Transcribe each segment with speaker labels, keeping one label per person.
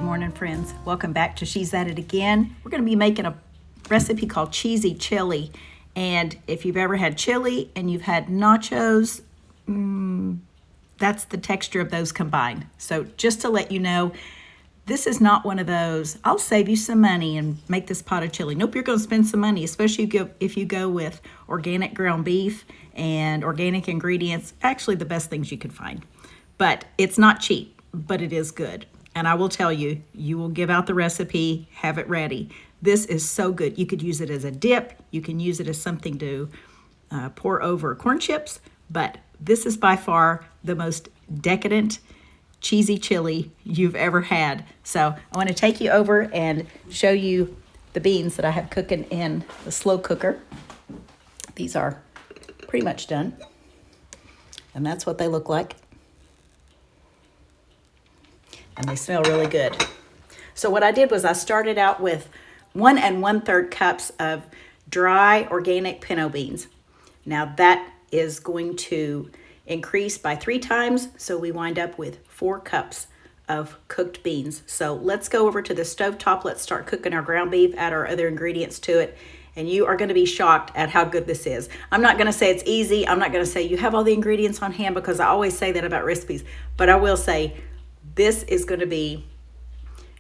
Speaker 1: morning, friends. Welcome back to She's At It Again. We're going to be making a recipe called cheesy chili. And if you've ever had chili and you've had nachos, that's the texture of those combined. So just to let you know, this is not one of those, I'll save you some money and make this pot of chili. Nope, you're going to spend some money, especially if you go with organic ground beef and organic ingredients. Actually, the best things you could find. But it's not cheap, but it is good. And I will tell you, you will give out the recipe, have it ready. This is so good. You could use it as a dip. You can use it as something to pour over corn chips. But this is by far the most decadent cheesy chili you've ever had. So I want to take you over and show you the beans that I have cooking in the slow cooker. These are pretty much done. And that's what they look like. And they smell really good. So what I did was I started out with 1 1/3 cups of dry organic pinto beans. Now that is going to increase by 3 times, so we wind up with 4 cups of cooked beans. So let's go over to the stovetop. Let's start cooking our ground beef, add our other ingredients to it, and you are going to be shocked at how good this is. I'm not going to say it's easy. I'm not going to say you have all the ingredients on hand, because I always say that about recipes, but I will say this is going to be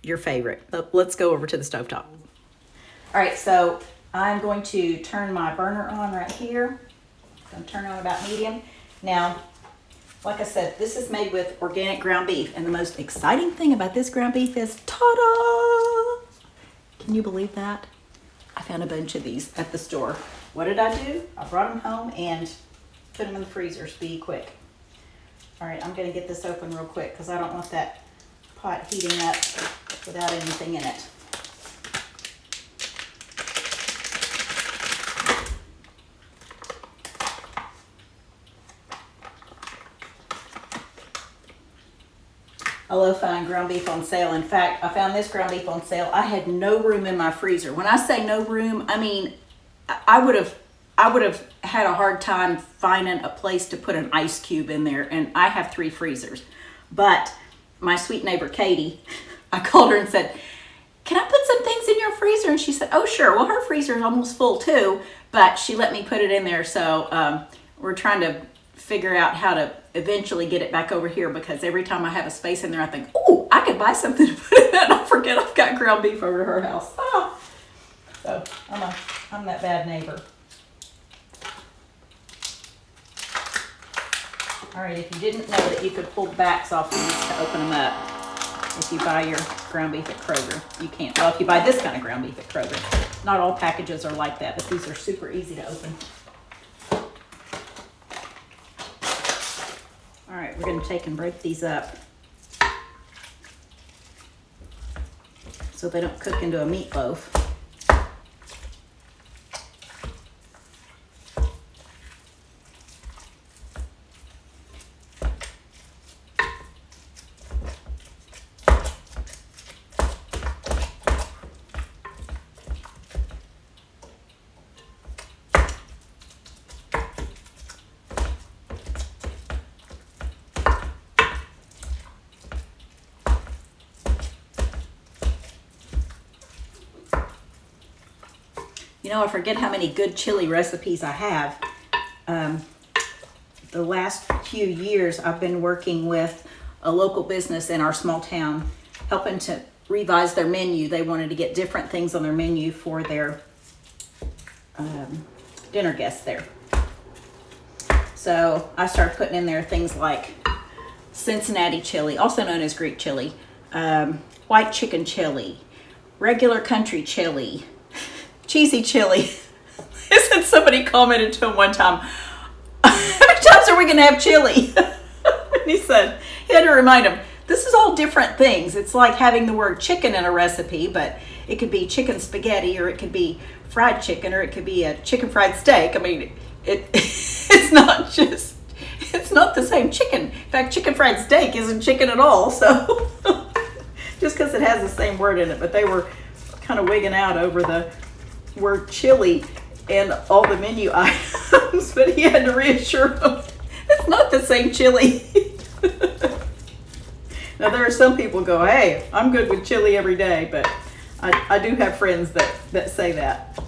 Speaker 1: your favorite. Let's go over to the stovetop. All right, so I'm going to turn my burner on right here. I'm going to turn on about medium. Now, like I said, this is made with organic ground beef, and the most exciting thing about this ground beef is, ta-da! Can you believe that? I found a bunch of these at the store. What did I do? I brought them home and put them in the freezer, be quick. All right, I'm going to get this open real quick because I don't want that pot heating up without anything in it. I love finding ground beef on sale. In fact, I found this ground beef on sale. I had no room in my freezer. When I say no room, I mean I would have had a hard time finding a place to put an ice cube in there, and I have 3 freezers. But my sweet neighbor Katie, I called her and said, "Can I put some things in your freezer?" And she said, "Oh, sure." Well, her freezer is almost full too, but she let me put it in there. So we're trying to figure out how to eventually get it back over here, because every time I have a space in there, I think, oh, I could buy something to put in there, and I forget I've got ground beef over at her house. Oh. So I'm that bad neighbor. All right, if you didn't know that you could pull the backs off these to open them up, if you buy your ground beef at Kroger, you can't. Well, if you buy this kind of ground beef at Kroger, not all packages are like that, but these are super easy to open. All right, we're going to take and break these up so they don't cook into a meatloaf. You know, I forget how many good chili recipes I have. The last few years, I've been working with a local business in our small town, helping to revise their menu. They wanted to get different things on their menu for their dinner guests there. So I started putting in there things like Cincinnati chili, also known as Greek chili, white chicken chili, regular country chili, cheesy chili. Isn't somebody commented to him one time, how many times are we going to have chili? And he said, he had to remind him, this is all different things. It's like having the word chicken in a recipe, but it could be chicken spaghetti, or it could be fried chicken, or it could be a chicken fried steak. I mean, it's not the same chicken. In fact, chicken fried steak isn't chicken at all. So just because it has the same word in it, but they were kind of wigging out over the word chili and all the menu items, but he had to reassure them it's not the same chili. Now there are some people go, hey, I'm good with chili every day, but I do have friends that say that.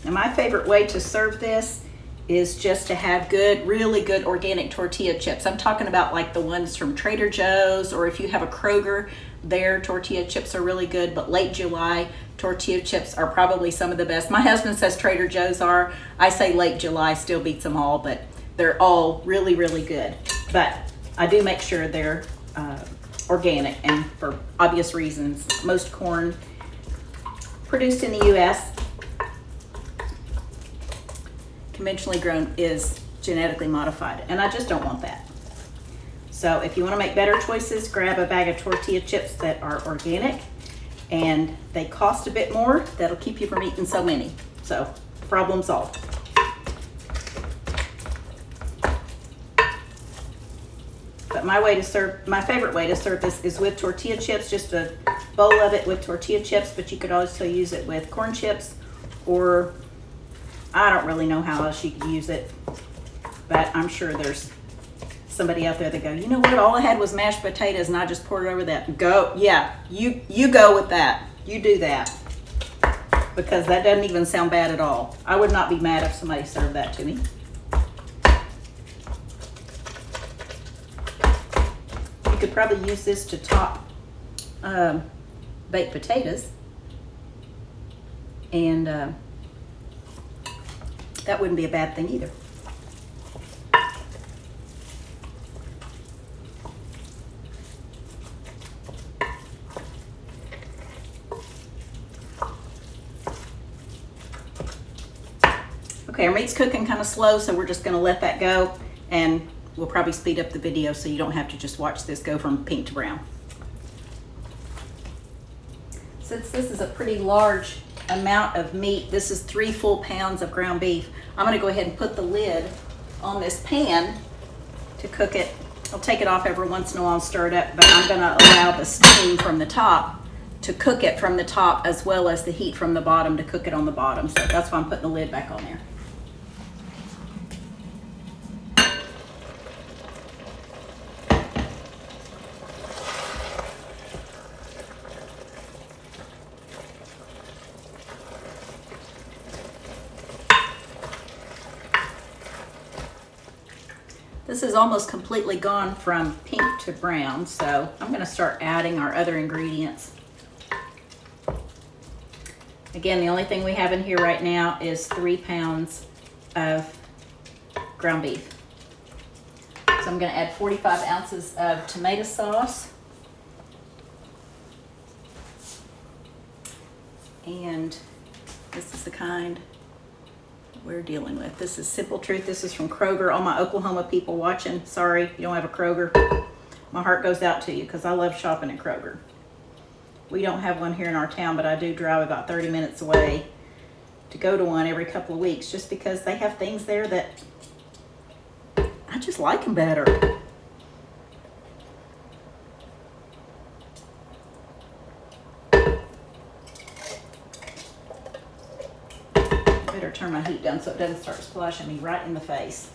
Speaker 1: Now my favorite way to serve this is just to have good, really good organic tortilla chips. I'm talking about like the ones from Trader Joe's, or if you have a Kroger, their tortilla chips are really good, but late July tortilla chips are probably some of the best. My husband says Trader Joe's are. I say late July still beats them all, but they're all really, really good. But I do make sure they're organic, and for obvious reasons. Most corn produced in the U.S. conventionally grown is genetically modified, and I just don't want that. So if you want to make better choices, grab a bag of tortilla chips that are organic, and they cost a bit more. That'll keep you from eating so many. So problem solved. But my favorite way to serve this is with tortilla chips, just a bowl of it with tortilla chips, but you could also use it with corn chips, or I don't really know how else you could use it, but I'm sure there's somebody out there that go, you know what, all I had was mashed potatoes and I just poured it over that. Go, yeah, you go with that. You do that. Because that doesn't even sound bad at all. I would not be mad if somebody served that to me. You could probably use this to top baked potatoes. And that wouldn't be a bad thing either. Okay, our meat's cooking kind of slow, so we're just going to let that go, and we'll probably speed up the video so you don't have to just watch this go from pink to brown. Since this is a pretty large amount of meat, this is 3 full pounds of ground beef, I'm going to go ahead and put the lid on this pan to cook it. I'll take it off every once in a while and stir it up, but I'm going to allow the steam from the top to cook it from the top, as well as the heat from the bottom to cook it on the bottom. So that's why I'm putting the lid back on there. This is almost completely gone from pink to brown, so I'm going to start adding our other ingredients. Again, the only thing we have in here right now is 3 pounds of ground beef. So I'm going to add 45 ounces of tomato sauce. And this is the kind we're dealing with. This is Simple Truth. This is from Kroger. All my Oklahoma people watching, sorry you don't have a Kroger. My heart goes out to you because I love shopping at Kroger. We don't have one here in our town, but I do drive about 30 minutes away to go to one every couple of weeks, just because they have things there that I just like them better. Better turn my heat down so it doesn't start splashing me right in the face.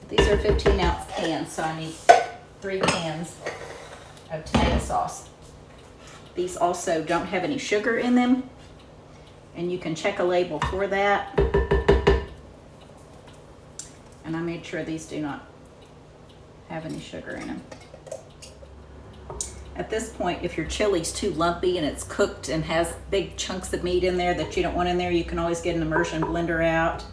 Speaker 1: These are 15-ounce cans, so I need 3 cans of tomato sauce. These also don't have any sugar in them, and you can check a label for that. And I made sure these do not have any sugar in them. At this point, if your chili's too lumpy and it's cooked and has big chunks of meat in there that you don't want in there, you can always get an immersion blender out.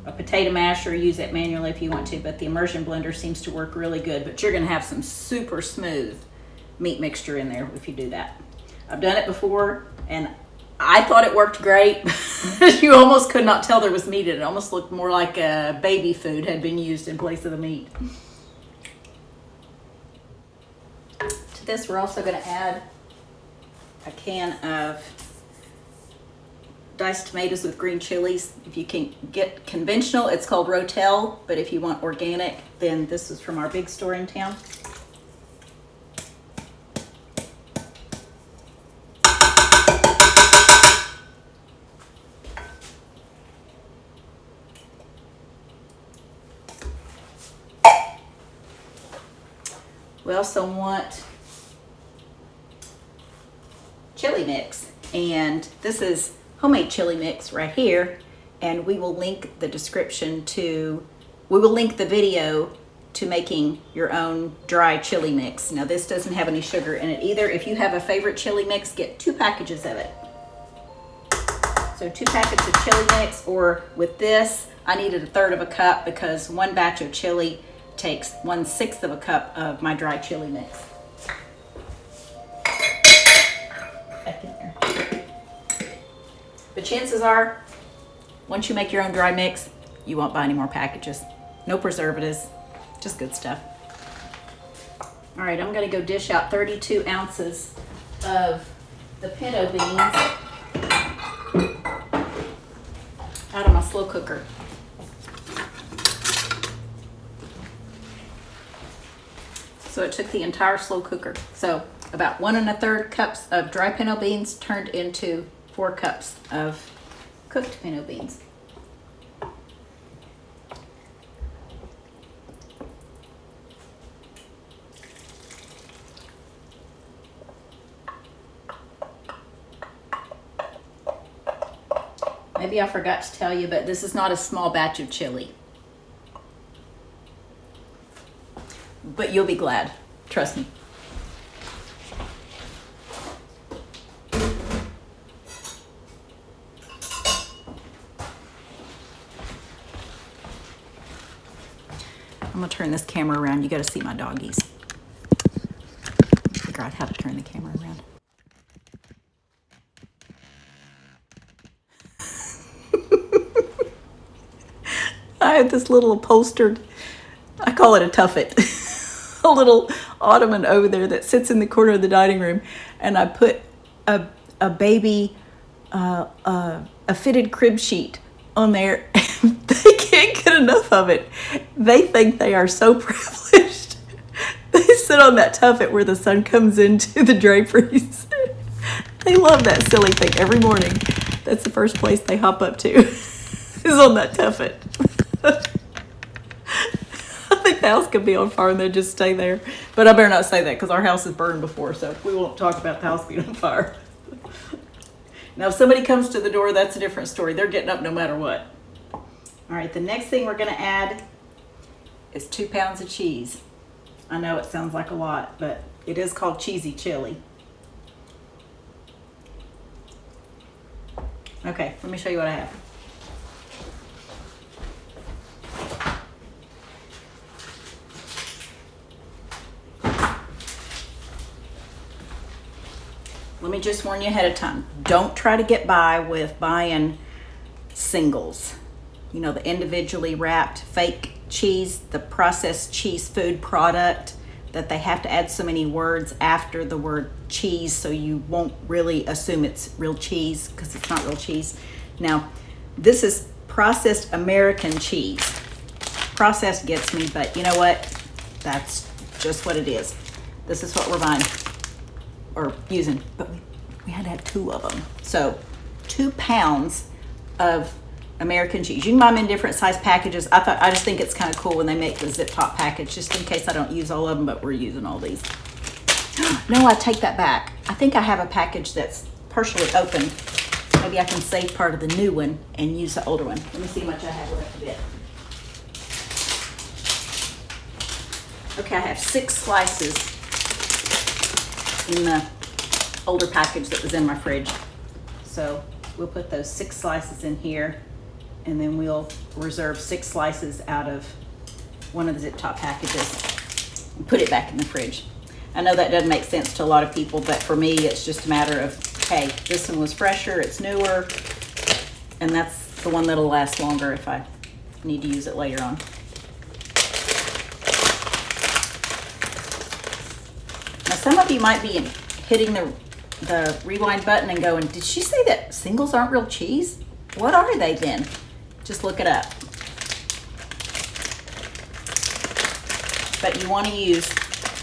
Speaker 1: A potato masher, use it manually if you want to, but the immersion blender seems to work really good. But you're gonna have some super smooth meat mixture in there if you do that. I've done it before, and I thought it worked great. You almost could not tell there was meat in it. It almost looked more like baby food had been used in place of the meat. To this, we're also going to add a can of diced tomatoes with green chilies. If you can get conventional, it's called Rotel, but if you want organic, then this is from our big store in town. We also want chili mix, and this is homemade chili mix right here, and we will link the video to making your own dry chili mix. Now this doesn't have any sugar in it either. If you have a favorite chili mix, get 2 packages of it. So 2 packets of chili mix, or with this, I needed 1/3 of a cup because 1 batch of chili takes 1/6 of a cup of my dry chili mix. Back in there. But chances are, once you make your own dry mix, you won't buy any more packages. No preservatives, just good stuff. All right, I'm gonna go dish out 32 ounces of the pinto beans out of my slow cooker. So it took the entire slow cooker. So about 1 1/3 cups of dry pinto beans turned into 4 cups of cooked pinto beans. Maybe I forgot to tell you, but this is not a small batch of chili. But you'll be glad, trust me. I'm gonna turn this camera around. You gotta see my doggies. Figure out how to turn the camera around. I have this little upholstered, I call it a tuffet, a little ottoman over there that sits in the corner of the dining room, and I put a baby, a fitted crib sheet on there, and they can't get enough of it. They think they are so privileged. They sit on that tuffet where the sun comes into the draperies. They love that silly thing every morning. That's the first place they hop up to, is on that tuffet. I think the house could be on fire and they'd just stay there. But I better not say that because our house has burned before, so we won't talk about the house being on fire. Now, if somebody comes to the door, that's a different story. They're getting up no matter what. All right, the next thing we're going to add is 2 pounds of cheese. I know it sounds like a lot, but it is called cheesy chili. Okay, let me show you what I have. Let me just warn you ahead of time. Don't try to get by with buying singles. You know, the individually wrapped fake cheese, the processed cheese food product that they have to add so many words after the word cheese so you won't really assume it's real cheese because it's not real cheese. Now, this is processed American cheese. Processed gets me, but you know what? That's just what it is. This is what we're buying. Or using, but we had to have 2 of them. So 2 pounds of American cheese. You can buy them in different size packages. I just think it's kind of cool when they make the zip top package, just in case I don't use all of them, but we're using all these. No, I take that back. I think I have a package that's partially open. Maybe I can save part of the new one and use the older one. Let me see how much I have left of it. Okay, I have 6 slices in the older package that was in my fridge. So we'll put those 6 slices in here, and then we'll reserve 6 slices out of one of the zip top packages and put it back in the fridge. I know that doesn't make sense to a lot of people, but for me, it's just a matter of hey, this one was fresher, it's newer, and that's the one that'll last longer if I need to use it later on. Now some of you might be hitting the rewind button and going, did she say that singles aren't real cheese? What are they then? Just look it up. But you want to use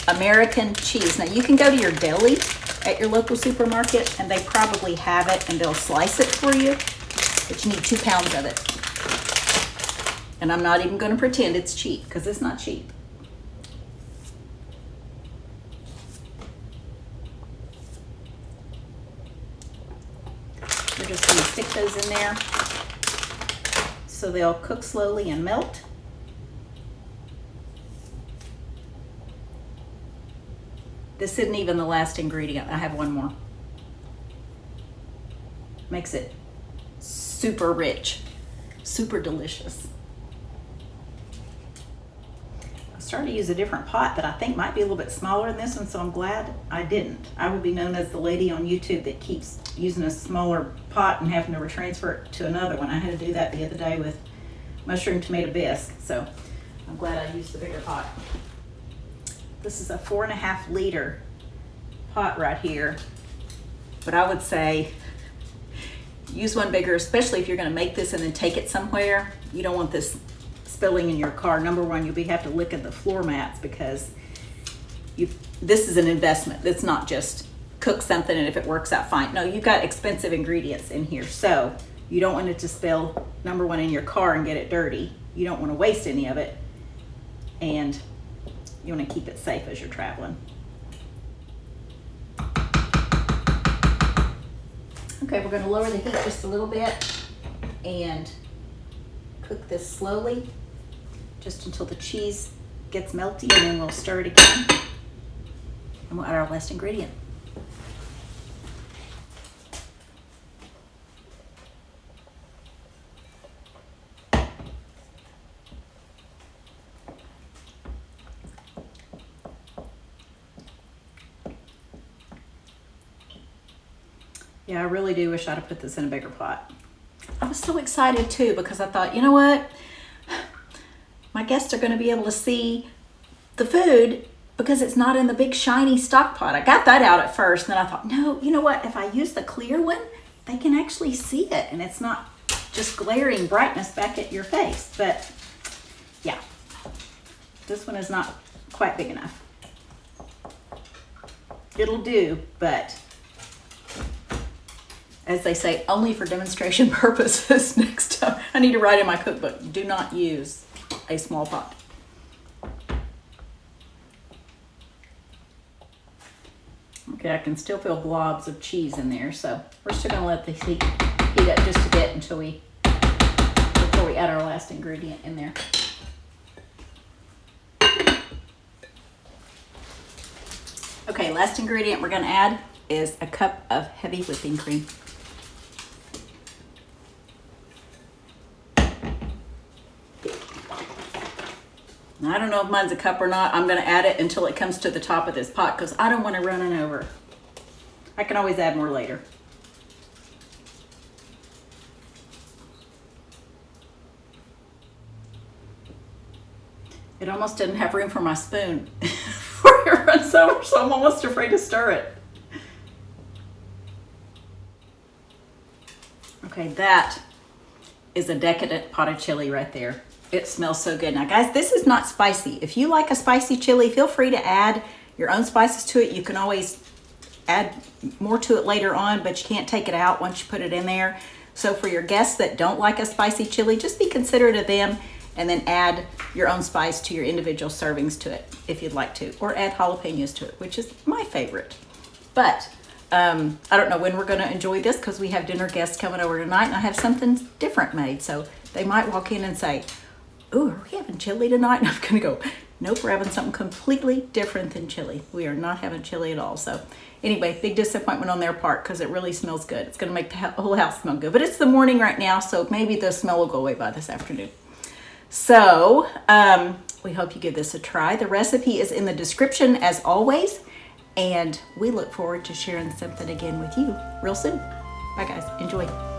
Speaker 1: American cheese. Now you can go to your deli at your local supermarket and they probably have it and they'll slice it for you, but you need 2 pounds of it. And I'm not even going to pretend it's cheap because it's not cheap. We're just going to stick those in there so they'll cook slowly and melt. This isn't even the last ingredient. I have one more. Makes it super rich, super delicious. I started to use a different pot that I think might be a little bit smaller than this one, so I'm glad I didn't. I would be known as the lady on YouTube that keeps using a smaller pot and having to transfer it to another one. I had to do that the other day with mushroom tomato bisque, so I'm glad I used the bigger pot. This is a 4.5 liter pot right here, but I would say use one bigger, especially if you're going to make this and then take it somewhere. You don't want this spilling in your car. Number one, you'll have to lick at the floor mats because this is an investment. It's not just cook something and if it works out fine. No, you've got expensive ingredients in here, so you don't want it to spill, number one, in your car and get it dirty. You don't want to waste any of it, and you want to keep it safe as you're traveling. Okay, we're going to lower the heat just a little bit and cook this slowly just until the cheese gets melty, and then we'll stir it again and we'll add our last ingredient. Yeah, I really do wish I'd have put this in a bigger pot. I was so excited too because I thought, you know what? My guests are going to be able to see the food because it's not in the big shiny stock pot. I got that out at first, and then I thought, no, you know what? If I use the clear one, they can actually see it and it's not just glaring brightness back at your face. But yeah, this one is not quite big enough. It'll do, but as they say, only for demonstration purposes. Next time, I need to write in my cookbook, do not use a small pot. Okay, I can still feel globs of cheese in there, so we're still gonna let the heat up just a bit before we add our last ingredient in there. Okay, last ingredient we're gonna add is a cup of heavy whipping cream. I don't know if mine's a cup or not. I'm going to add it until it comes to the top of this pot because I don't want to run it over. I can always add more later. It almost didn't have room for my spoon before it runs over, so I'm almost afraid to stir it. Okay, that is a decadent pot of chili right there. It smells so good. Now guys, this is not spicy. If you like a spicy chili, feel free to add your own spices to it. You can always add more to it later on, but you can't take it out once you put it in there. So for your guests that don't like a spicy chili, just be considerate of them and then add your own spice to your individual servings to it if you'd like to, or add jalapenos to it, which is my favorite. But I don't know when we're going to enjoy this because we have dinner guests coming over tonight and I have something different made. So they might walk in and say, "Ooh, are we having chili tonight?" And I'm going to go, "Nope, we're having something completely different than chili. We are not having chili at all." So anyway, big disappointment on their part because it really smells good. It's going to make the whole house smell good. But it's the morning right now, so maybe the smell will go away by this afternoon. So we hope you give this a try. The recipe is in the description as always. And we look forward to sharing something again with you real soon. Bye guys, enjoy.